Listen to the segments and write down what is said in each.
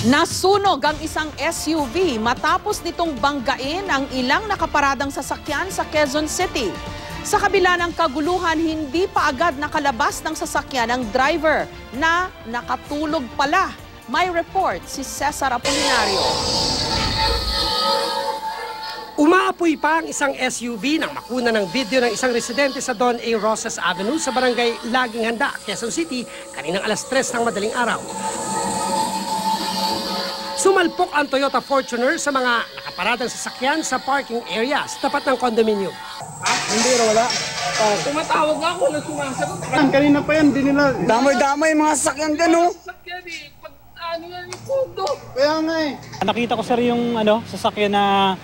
Nasunog ang isang SUV matapos nitong banggain ang ilang nakaparadang sasakyan sa Quezon City. Sa kabila ng kaguluhan, hindi pa agad nakalabas ng sasakyan ang driver na nakatulog pala. May report si Cesar Apolinario. Umaapoy pa ang isang SUV nang makuna ng video ng isang residente sa Don A. Rosas Avenue sa barangay Laging Handa, Quezon City, kaninang alas 3 ng madaling araw. Sumalpok ang Toyota Fortuner sa mga nakaparadang sasakyan sa parking area sa tapat ng kondominium. Hindi rin wala. Tumatawag nga ako na sumasagot. Kanina pa yan, di nila. Damay-damay mga sasakyan dyan, oh. Sasakyan eh. Pag ano yan yung kondo. Kaya nga eh. Nakita ko sir yung sasakyan na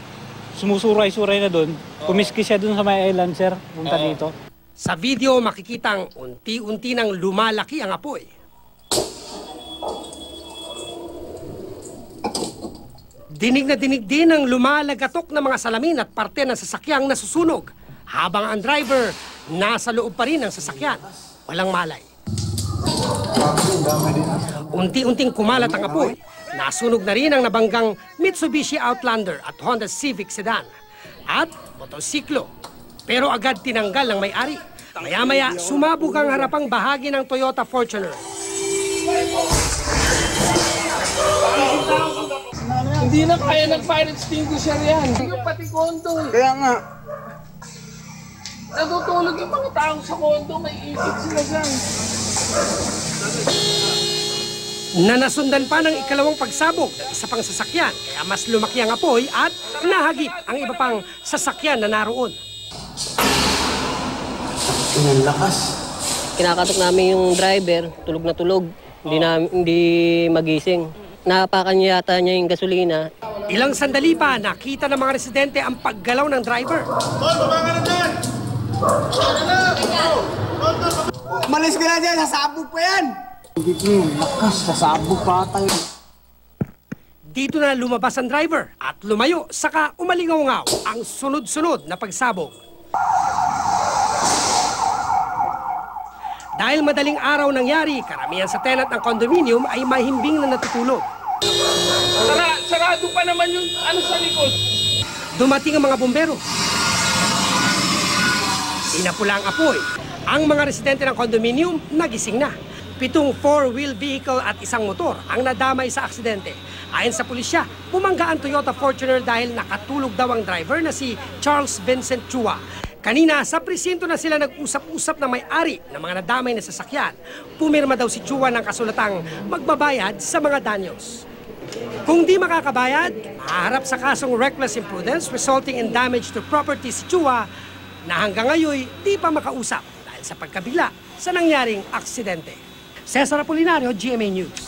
sumusuray-suray na doon. Kumiski siya doon sa may island sir, punta dito. Sa video makikitang unti-unti nang lumalaki ang apoy. Dinig na dinig din ang lumalagatok na mga salamin at parte ng sasakyang nasusunog, habang ang driver nasa loob pa rin ng sasakyan. Walang malay. Unti-unting kumalat ang apoy. Nasunog na rin ang nabanggang Mitsubishi Outlander at Honda Civic Sedan at motosiklo. Pero agad tinanggal ng may-ari. Maya-maya sumabog ang harapang bahagi ng Toyota Fortuner. Hindi na kaya ng fire extinguisher yan. Yung pati kondo eh. Kaya nga. Natutulog yung mga taong sa kondo, may ipit sila dyan. Na nasundan pa ng ikalawang pagsabog ng isa pang sasakyan, kaya mas lumaki ang apoy at nahagip ang iba pang sasakyan na naroon. Ang lakas. Kinakatok namin yung driver, tulog na tulog, hindi magising. Napakan niya yata niya yung gasolina. Ilang sandali pa, nakita ng mga residente ang paggalaw ng driver. Malis ka na dyan, sasabog pa yan. Lakas, sasabog pa tayo. Dito na lumabas ang driver at lumayo, saka umalingaw-ngaw ang sunod-sunod na pagsabog. Dahil madaling araw nangyari, karamihan sa tenant ng condominium ay mahimbing na natutulog. Sarado pa naman yung sa likod. Dumating ang mga bumbero. Inapula ang apoy. Ang mga residente ng condominium nagising na. 7 4-wheel vehicle at isang motor ang nadamay sa aksidente. Ayon sa pulisya, bumangga ang Toyota Fortuner dahil nakatulog daw ang driver na si Charles Vincent Chua. Kanina, sa presinto na sila nag-usap-usap ng may-ari ng mga nadamay na sasakyan. Pumirma daw si Chua ng kasulatang magbabayad sa mga danyos. Kung di makakabayad, maharap sa kasong reckless imprudence resulting in damage to property si Chua na hanggang ngayon di pa makausap dahil sa pagkabigla sa nangyaring aksidente. Cesar Apolinario, GMA News.